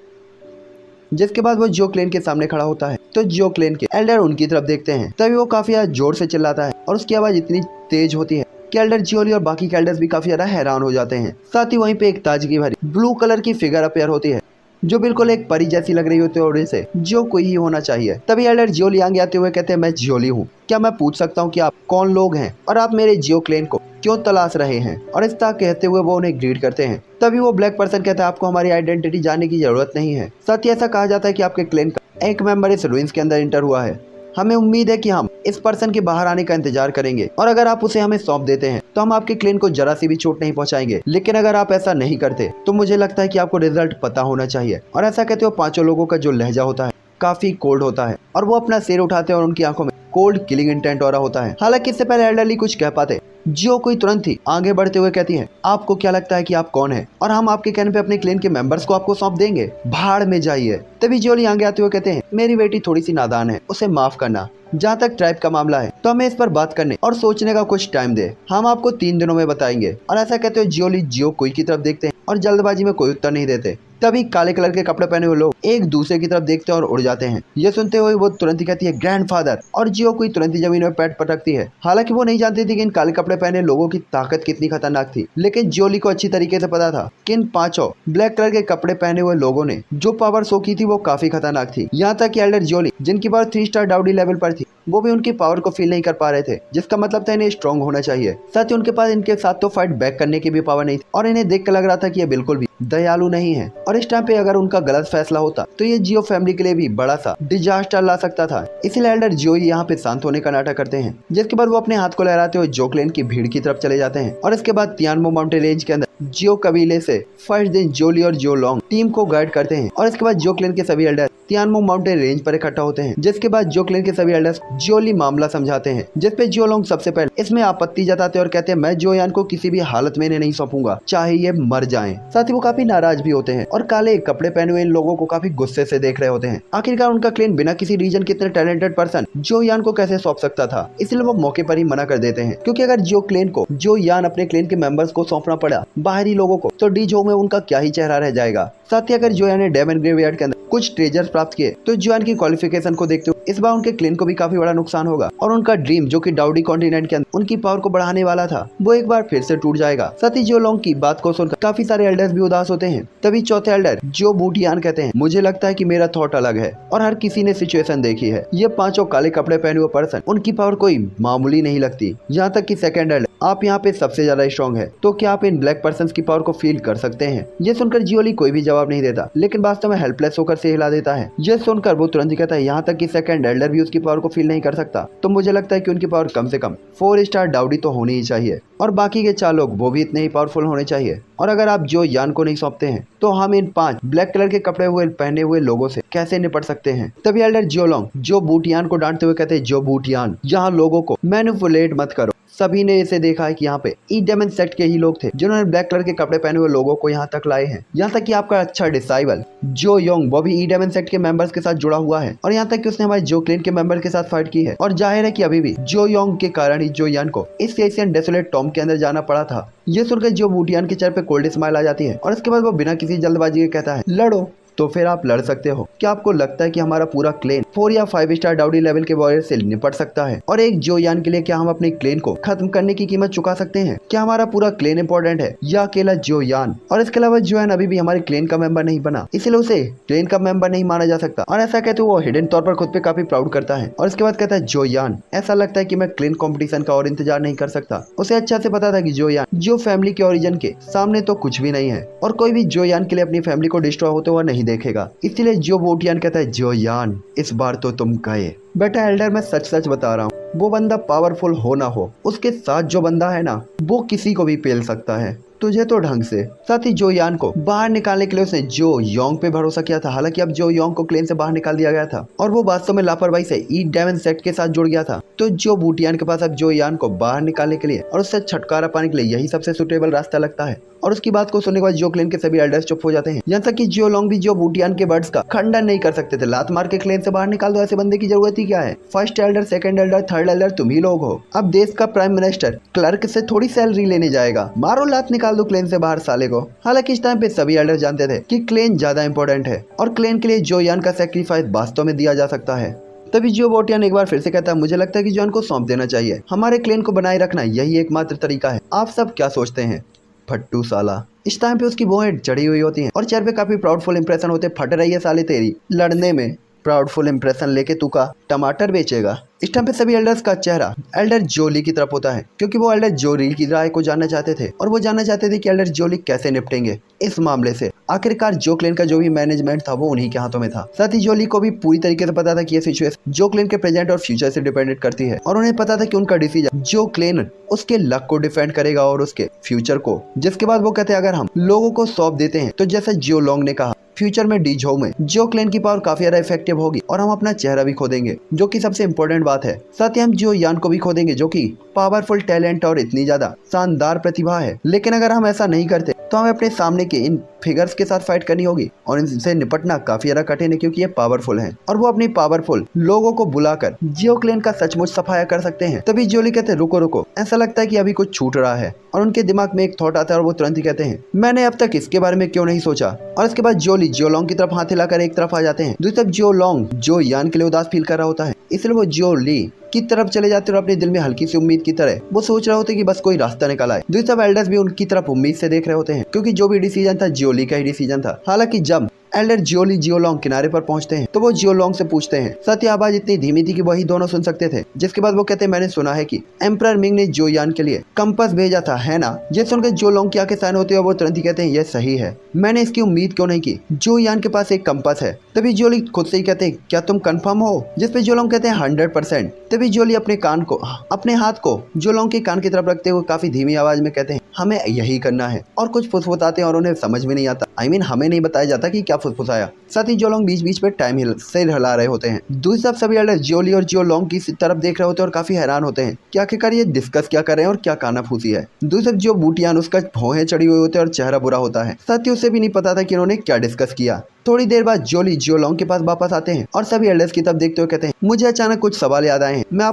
जिसके बाद वो जियो क्लेन के सामने खड़ा होता है तो जियो क्लेन के एल्डर उनकी तरफ देखते हैं। तभी वो काफी ज्यादा जोर से चिल्लाता है और उसकी आवाज इतनी तेज होती है कि एल्डर जियोली और बाकी के एल्डर्स भी काफी ज्यादा हैरान हो जाते हैं। साथ ही वहीं पे एक ताजगी भरी ब्लू कलर की फिगर अपेयर होती है जो बिल्कुल एक परी जैसी लग रही होती है और इसे जियो कोई ही होना चाहिए। तभी एल्डर जियोली आगे आते हुए कहते हैं मैं जियोली हूँ, क्या मैं पूछ सकता हूँ कि आप कौन लोग हैं और आप मेरे जियो क्लेन को क्यों तलाश रहे हैं? और इस तरह कहते हुए वो उन्हें ग्रीट करते हैं। तभी वो ब्लैक पर्सन कहता है आपको हमारी आइडेंटिटी जानने की जरूरत नहीं है। साथ ही ऐसा कहा जाता है कि आपके क्लेन का एक मेंबर इस रुइंस के अंदर इंटर हुआ है। हमें उम्मीद है कि हम इस पर्सन के बाहर आने का इंतजार करेंगे और अगर आप उसे हमें सौंप देते हैं तो हम आपके क्लेन को जरा सी भी चोट नहीं पहुंचाएंगे, लेकिन अगर आप ऐसा नहीं करते तो मुझे लगता है कि आपको रिजल्ट पता होना चाहिए। और ऐसा कहते हो पांचों लोगों का जो लहजा होता है काफी कोल्ड होता है और वो अपना सिर उठाते हैं और उनकी आंखों में कोल्ड किलिंग इंटेंट हो रहा होता है। हालांकि इससे पहले एल्डरली कुछ कह पाते जियो कोई तुरंत ही आगे बढ़ते हुए कहती है आपको क्या लगता है कि आप कौन है और हम आपके कहने पे अपने क्लेन के मेंबर्स को आपको सौंप देंगे, भाड़ में जाइए। तभी जियोली आगे आते हुए कहते हैं मेरी बेटी थोड़ी सी नादान है, उसे माफ करना। जहाँ तक ट्राइब का मामला है तो हमें इस पर बात करने और सोचने का कुछ टाइम दे, हम आपको 3 दिनों में बताएंगे। और ऐसा कहते हुए जियोली जियो कोई की तरफ देखते हैं और जल्दबाजी में कोई उत्तर नहीं देते। तभी काले कलर के कपड़े पहने हुए लोग एक दूसरे की तरफ देखते हैं और उड़ जाते हैं। ये सुनते हुए वो तुरंत ही कहती है ग्रैंडफादर और जियो कोई तुरंत ही जमीन में पैर पटकती है। हालांकि वो नहीं जानती थी कि इन काले कपड़े पहने लोगों की ताकत कितनी खतरनाक थी, लेकिन जियोली को अच्छी तरीके से पता था कि इन 5 ब्लैक कलर के कपड़े पहने हुए लोगों ने जो पावर शो की थी वो काफी खतरनाक थी। यहाँ तक कि एल्डर जियोली जिनकी पावर 3 स्टार डाउडी लेवल पर थी वो भी उनकी पावर को फील नहीं कर पा रहे थे, जिसका मतलब था इन्हें स्ट्रॉन्ग होना चाहिए। साथ ही उनके पास इनके साथ तो फाइट बैक करने की भी पावर नहीं थी और इन्हें देख कर लग रहा था कि ये बिल्कुल भी दयालु नहीं है और इस टाइम पे अगर उनका गलत फैसला होता तो ये जियो फैमिली के लिए भी बड़ा सा डिजास्टर ला सकता था। इसीलिए एल्डर जियो यहाँ पे शांत होने का नाटक करते हैं। जिसके बाद वो अपने हाथ को लहराते हुए जियो क्लेन की भीड़ की तरफ चले जाते हैं और इसके बाद तियानमो माउंटेन रेंज के अंदर जियो कबीले से फर्स्ट दिन जियोली और जियो लॉन्ग टीम को गाइड करते हैं और इसके बाद जियो क्लेन के सभी एल्डर तियानमो माउंटेन रेंज पर इकट्ठा होते हैं। जिसके बाद जियो क्लेन के सभी एल्डर्स जियोली मामला समझाते हैं, जिसपे जियो लॉन्ग सबसे पहले इसमें आपत्ति जताते हैं और कहते हैं मैं जियो यान को किसी भी हालत में इन्हें नहीं सौंपूंगा, चाहे ये मर जाएं। साथ ही वो काफी नाराज भी होते हैं और काले कपड़े पहने हुए इन लोगों को काफी गुस्से से देख रहे होते हैं। आखिरकार उनका क्लेन बिना किसी रीजन के इतने टैलेंटेड पर्सन जियो यान को कैसे सौंप सकता था, इसलिए वो मौके पर ही मना कर देते हैं। क्योंकि अगर जियो क्लेन को जियो यान अपने क्लेन के मेंबर्स को सौंपना पड़ा बाहरी लोगों को तो डी जो में उनका क्या ही चेहरा रह जाएगा। साथ ही अगर जियो यान ने डेमन ग्रेवयार्ड के अंदर कुछ ट्रेजर्स प्राप्त किए तो जियो यान की क्वालिफिकेशन को देखते हुए इस बार उनके क्लेन को भी काफी बड़ा नुकसान होगा और उनका ड्रीम जो कि डाउडी कॉन्टिनेंट के अंदर उनकी पावर को बढ़ाने वाला था वो एक बार फिर से टूट जाएगा। साथ ही जियो लॉन्ग की बात को सुनकर काफी सारे एल्डर्स भी उदास होते हैं। तभी चौथे एल्डर जियो बूटियान कहते हैं मुझे लगता है कि मेरा थॉट अलग है और हर किसी ने सिचुएशन देखी है। ये 5 काले कपड़े पहने हुए पर्सन उनकी पावर कोई मामूली नहीं लगती। यहाँ तक कि सेकंड एल्डर आप यहाँ पे सबसे ज्यादा स्ट्रॉन्ग है, तो क्या आप इन ब्लैक पर्सन की पावर को फील कर सकते हैं? ये सुनकर जियोली कोई भी जवाब नहीं देता, लेकिन वास्तव में हेल्पलेस होकर से हिला देता है। ये सुनकर वो तुरंत ही कहता है यहाँ तक कि सेकंड एल्डर भी उसकी पावर को फील नहीं कर सकता, तो मुझे लगता है कि उनकी पावर कम से कम 4 स्टार डाउडी तो होनी ही चाहिए और बाकी के 4 लोग वो भी इतने ही पावरफुल होने चाहिए। और अगर आप जियो यान को नहीं सौंपते हैं तो हम इन 5 ब्लैक कलर के कपड़े हुए पहने हुए लोगों से कैसे निपट सकते हैं? तभी एल्डर जियो लॉन्ग जियो बूटियान को डांटते हुए कहते हैं जियो बूटियान यहाँ लोगों को मैनिपुलेट मत करो। सभी ने इसे देखा है कि यहाँ पे ई डेमन सेक्ट के ही लोग थे जिन्होंने ब्लैक कलर के कपड़े पहने हुए लोगों को यहाँ तक लाए हैं। यहाँ तक कि आपका अच्छा डिसाइबल जो योंग वो भी ई डेमन सेक्ट के मेंबर्स के साथ जुड़ा हुआ है और यहाँ तक कि उसने हमारे जो क्लेन के मेंबर के साथ फाइट की है और जाहिर है कि अभी भी जो योंग के कारण ही जो यान को इस एशियन डेसोलेट टॉम के अंदर जाना पड़ा था। ये सुनकर जो बूटियान के चेहरे पे कोल्ड स्माइल आ जाती है और इसके बाद वो बिना किसी जल्दबाजी के कहता है लड़ो तो फिर आप लड़ सकते हो। क्या आपको लगता है कि हमारा पूरा क्लेन 4 या 5 स्टार डाउडी लेवल के वॉरियर से निपट सकता है? और एक जो यान के लिए क्या हम अपने क्लेन को खत्म करने की कीमत चुका सकते हैं? क्या हमारा पूरा क्लेन इंपॉर्टेंट है या अकेला जो यान? और इसके अलावा जो यान अभी भी हमारे क्लेन का मेंबर नहीं बना, इसलिए उसे क्लेन का मेंबर नहीं माना जा सकता। और ऐसा कहते वो हिडन तौर पर खुद पे काफी प्राउड करता है। और इसके बाद कहता है जो यान, ऐसा लगता है कि मैं क्लेन कंपटीशन का और इंतजार नहीं कर सकता। उसे अच्छा से पता था कि जो यान जो फैमिली के ओरिजिन के सामने तो कुछ भी नहीं है और कोई भी जो यान के लिए अपनी फैमिली को डिस्ट्रॉय होते हुए नहीं देखेगा। इसलिए जो वोटियान कहता है जो यान इस बार तो तुम गए। बेटा एल्डर, मैं सच सच बता रहा हूँ, वो बंदा पावरफुल हो ना हो, उसके साथ जो बंदा है ना वो किसी को भी पेल सकता है, तुझे तो ढंग से। साथ ही जो यान को बाहर निकालने के लिए उसने जो योंग पे भरोसा किया था। हालांकि अब जो योंग को क्लेन से बाहर निकाल दिया गया था और वो वास्तव में लापरवाही से ई डेमन सेट के साथ जुड़ गया था। तो जो बूटियान के पास अब जो यान को बाहर निकालने के लिए और उससे छुटकारा पाने के लिए यही सबसे सुटेबल रास्ता लगता है। और उसकी बात को सुनने के बाद जो क्लेन के सभी एल्डर्स चुप हो जाते हैं। यहाँ तक कि जो लोंग भी जो बूटियान के वर्ड्स का खंडन नहीं कर सकते थे। लात मार के क्लेन से बाहर निकाल दो, ऐसे बंदे की जरूरत ही क्या है? First Elder, second Elder, third Elder तुम ही लोग हो। अब देश का प्राइम मिनिस्टर क्लर्क से थोड़ी सैलरी लेने जाएगा। मारो लात, निकाल दो क्लेन से बाहर साले को। हालांकि इस टाइम पे सभी एल्डर जानते थे कि क्लेन ज्यादा इंपॉर्टेंट है और क्लेन के लिए जो यान का सेक्रीफाइस वास्तव में दिया जा सकता है। तभी जो वोटियान एक बार फिर से कहता है, मुझे लगता है कि जॉन को सौंप देना चाहिए। हमारे क्लेन को बनाए रखना यही एकमात्र तरीका है। आप सब क्या सोचते हैं? फट्टू साला। इस टाइम पे उसकी भौहें चढ़ी हुई होती हैं और चेहरे पे काफी प्राउडफुल इंप्रेशन होते। फट रही है साले तेरी लड़ने में। प्राउडफुल इंप्रेशन लेके तू का टमाटर बेचेगा। इस टाइम पे सभी एल्डर्स का चेहरा एल्डर जोली की तरफ होता है क्योंकि वो एल्डर जोली की राय को जानना चाहते थे और वो जानना चाहते थे कि एल्डर जोली कैसे निपटेंगे इस मामले से। आखिरकार जो क्लेन का जो भी मैनेजमेंट था वो उन्हीं के हाथों में था। साथ ही जोली को भी पूरी तरीके से पता था कि ये सिचुएशन जो क्लेन के प्रेजेंट और फ्यूचर से डिपेंडेंट करती है और उन्हें पता था कि उनका डिसीजन जो क्लेन उसके लक को डिफेंड करेगा और उसके फ्यूचर को। जिसके बाद वो कहते हैं, अगर हम लोगों को सौंप देते हैं तो जैसे जियो लोंग ने कहा, फ्यूचर में डी झो में जो क्लेन की पावर काफी ज्यादा इफेक्टिव होगी और हम अपना चेहरा भी खो देंगे, जो कि सबसे इंपॉर्टेंट बात है। साथ ही हम जो यान को भी खो देंगे, जो कि पावरफुल टैलेंट और इतनी ज्यादा शानदार प्रतिभा है। लेकिन अगर हम ऐसा नहीं करते तो हमें अपने सामने के इन फिगर्स के साथ फाइट करनी होगी और इनसे निपटना काफी ज्यादा कठिन है क्योंकि ये पावरफुल हैं और वो अपनी पावरफुल लोगों को बुलाकर जियो क्लेन का सचमुच सफाया कर सकते हैं। तभी जोली कहते हैं, रुको रुको, ऐसा लगता है कि अभी कुछ छूट रहा है। और उनके दिमाग में एक थॉट आता है और वो तुरंत ही कहते हैं, मैंने अब तक इसके बारे में क्यों नहीं सोचा। और इसके बाद जोली जियो लोंग की तरफ हाथ हिलाकर एक तरफ आ जाते हैं। दूसरी तरफ जियो लोंग जो यान के लिए उदास फील कर रहा होता है, इसलिए वो जोली की तरफ चले जाते और अपने दिल में हल्की सी उम्मीद की तरह वो सोच रहे होते कि बस कोई रास्ता निकल आए। दूसरी तरफ एल्डर्स भी उनकी तरफ उम्मीद से देख रहे होते हैं क्योंकि जो भी डिसीजन था जियोली का ही डिसीजन था। हालांकि जब एल्डर जियोली जियोलोंग किनारे पर पहुंचते हैं तो वो जियोलोंग से पूछते हैं। साथ ही आवाज इतनी धीमी थी कि वही दोनों सुन सकते थे। जिसके बाद वो कहते हैं, मैंने सुना है कि एम्परर मिंग ने जो यान के लिए कंपास भेजा था, है ना? ये सुनकर जियोलोंग की आंखें साइन होती है और वो तुरंत ही कहते हैं, यह सही है, मैंने इसकी उम्मीद क्यों नहीं की, जो यान के पास एक कंपास है। तभी जोली खुद से ही कहते हैं, क्या तुम कंफर्म हो? जिसपे जियोलोंग कहते हैं 100%। तभी जोली अपने हाथ को जियोलोंग के कान की तरफ रखते हुए काफी धीमी आवाज में कहते हैं, हमें यही करना है। और कुछ फुसफुसाते हैं और उन्हें समझ में नहीं आता। हमें नहीं बताया जाता कि क्या फुसफुसाया। साथ ही जियोलोंग बीच बीच पे टाइम से हिला रहे होते हैं। दूसरी तरफ सभी एल्डर जियोली और जियोलोंग की तरफ देख रहे होते हैं और काफी हैरान होते हैं कि आखिरकार ये डिस्कस क्या कर रहे हैं और क्या कानाफूसी है। दूसरी तरफ जो बूटियान उसका भौहें चढ़ी हुई होते हैं और चेहरा बुरा होता है। साथ ही उसे भी नहीं पता था कि इन्होंने क्या डिस्कस किया। थोड़ी देर बाद जोली जियोलोंग के पास वापस आते हैं और सभी एल्डर्स की तरफ देखते हुए कहते हैं, मुझे अचानक कुछ सवाल याद आए हैं, मैं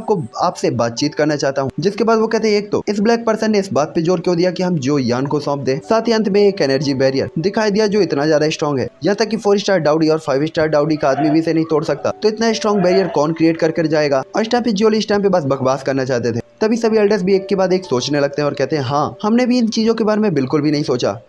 आपसे बातचीत करना चाहता हूँ। जिसके बाद वो कहते हैं, एक तो इस ब्लैक पर्सन ने इस बात पे जोर क्यों दिया कि हम जो यान को सौंप दे। साथ ही अंत में एक एनर्जी बैरियर दिखाई दिया जो इतना ज्यादा स्ट्रॉन्ग है, यहाँ तक कि 4 स्टार डाउडी और 5 स्टार डाउडी का आदमी भी इसे नहीं तोड़ सकता। तो इतना स्ट्रॉन्ग बैरियर कौन क्रिएट कर जाएगा? और इस टाइम पे जोली इस टाइम पे बस बकवास करना चाहते थे। तभी सभी एल्डर्स भी एक के बाद एक सोचने लगते हैं और कहते हैं, हाँ, हमने भी इन चीजों के बारे में बिल्कुल भी नहीं सोचा।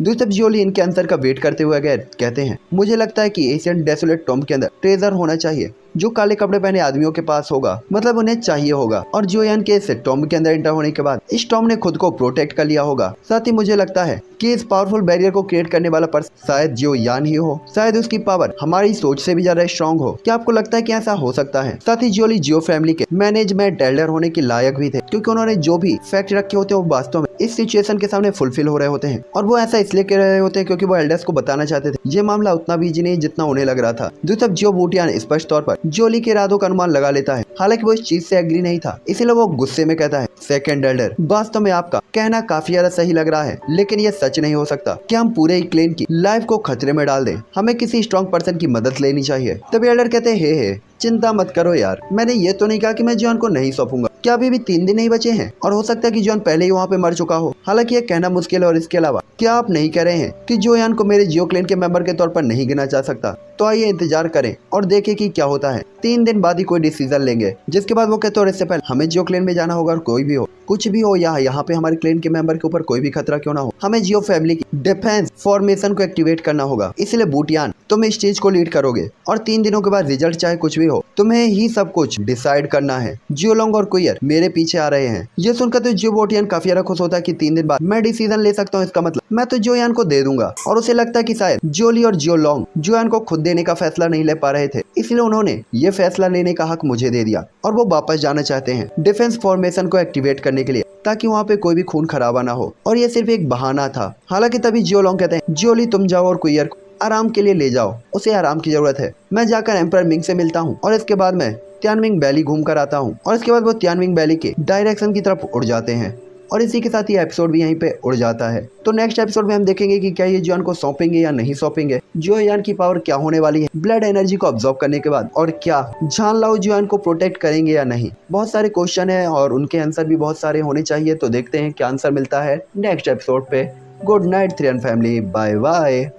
दूसरी तरफ जियोली इनके आंसर का वेट करते हुए कहते हैं, मुझे लगता है कि एशियन डेसोलेट टॉम्ब के अंदर ट्रेजर होना चाहिए जो काले कपड़े पहने आदमियों के पास होगा, मतलब उन्हें चाहिए होगा। और जो यान के इस टॉम्ब के अंदर एंटर होने के बाद इस टॉम्ब ने खुद को प्रोटेक्ट कर लिया होगा। साथ ही मुझे लगता है कि इस पावरफुल बैरियर को क्रिएट करने वाला पर्सन शायद जो यान ही हो। शायद उसकी पावर हमारी सोच से भी ज्यादा स्ट्रॉन्ग हो। क्या आपको लगता है कि ऐसा हो सकता है? साथ ही जियोली जियो फैमिली के मैनेजमेंट एल्डर होने के लायक भी थे क्योंकि उन्होंने जो भी फैक्ट रखे होते हैं वो वास्तव में इस सिचुएशन के सामने फुलफिल हो रहे होते हैं। और वो ऐसा इसलिए कर रहे होते हैं क्योंकि वो एल्डर्स को बताना चाहते थे ये मामला उतना भी इजी नहीं जितना उन्हें लग रहा था। दूसरी तरफ जियो बूटियान स्पष्ट तौर पर जियोली के इरादों का अनुमान लगा लेता है। हालांकि वो इस चीज से एग्री नहीं था, इसीलिए वो गुस्से में कहता है, सेकंड एल्डर, वास्तव में आपका कहना काफी ज्यादा सही लग रहा है, लेकिन ये सच नहीं हो सकता कि हम पूरे ही क्लेन की लाइफ को खतरे में डाल दें। हमें किसी स्ट्रॉन्ग पर्सन की मदद लेनी चाहिए। तभी एल्डर कहते हैं, हे चिंता मत करो यार, मैंने ये तो नहीं कहा कि मैं जॉन को नहीं सौंपूंगा। क्या अभी भी 3 दिन नहीं बचे हैं और हो सकता है कि जॉन पहले ही वहाँ पे मर चुका हो। हालांकि ये कहना मुश्किल है और इसके अलावा क्या आप नहीं कह रहे हैं कि जोयान को मेरे जियो क्लैन के मेंबर के तौर पर नहीं गिना जा सकता? तो आइए इंतजार करें और देखें कि क्या होता है। 3 दिन बाद ही कोई डिसीजन लेंगे, जिसके बाद वो कहते हैं और इससे पहले हमें जियो क्लैन में जाना होगा और कोई भी हो, कुछ भी हो या यहाँ पे हमारे क्लैन के मेंबर के ऊपर कोई भी खतरा क्यों ना हो, हमें जियो फैमिली की डिफेंस फॉर्मेशन को एक्टिवेट करना होगा। इसलिए बूटियान तुम इस चीज को लीड करोगे और 3 दिनों के बाद रिजल्ट चाहे कुछ भी हो, तुम्हें ही सब कुछ डिसाइड करना है। जियोलोंग और कुयर मेरे पीछे आ रहे हैं। ये सुनकर तो जियो बोटियान काफी ज्यादा खुश होता है कि 3 दिन बाद मैं डिसीजन ले सकता हूँ। इसका मतलब मैं तो जोयान को दे दूंगा। और उसे लगता है कि शायद जियोली और जियोलोंग जोयान को खुद देने का फैसला नहीं ले पा रहे थे, इसलिए उन्होंने ये फैसला लेने का हक मुझे दे दिया और वो वापस जाना चाहते हैं डिफेंस फॉर्मेशन को एक्टिवेट करने के लिए, ताकि वहाँ पे कोई भी खून खराबा ना हो और ये सिर्फ एक बहाना था। हालांकि तभी जियोलोंग कहते हैं जियोली तुम जाओ और कुयर को आराम के लिए ले जाओ, उसे आराम की जरूरत है। मैं जाकर एम्पर मिंग से मिलता हूँ और इसके बाद मैं तियानमिंग वैली घूम कर आता हूँ। और इसके बाद वो तियानमिंग वैली के डायरेक्शन की तरफ उड़ जाते हैं और इसी के साथ ये एपिसोड भी यहीं पे उड़ जाता है। तो नेक्स्ट एपिसोड में हम देखेंगे कि क्या ये जोयान को सौंपेंगे या नहीं सौंपेंगे, जोयान की पावर क्या होने वाली है ब्लड एनर्जी को ऑब्जॉर्व करने के बाद, और क्या झानलाओ जोयान को प्रोटेक्ट करेंगे या नहीं। बहुत सारे क्वेश्चन है और उनके आंसर भी बहुत सारे होने चाहिए, तो देखते हैं क्या आंसर मिलता है नेक्स्ट एपिसोड पे। Good night 3 family, bye bye.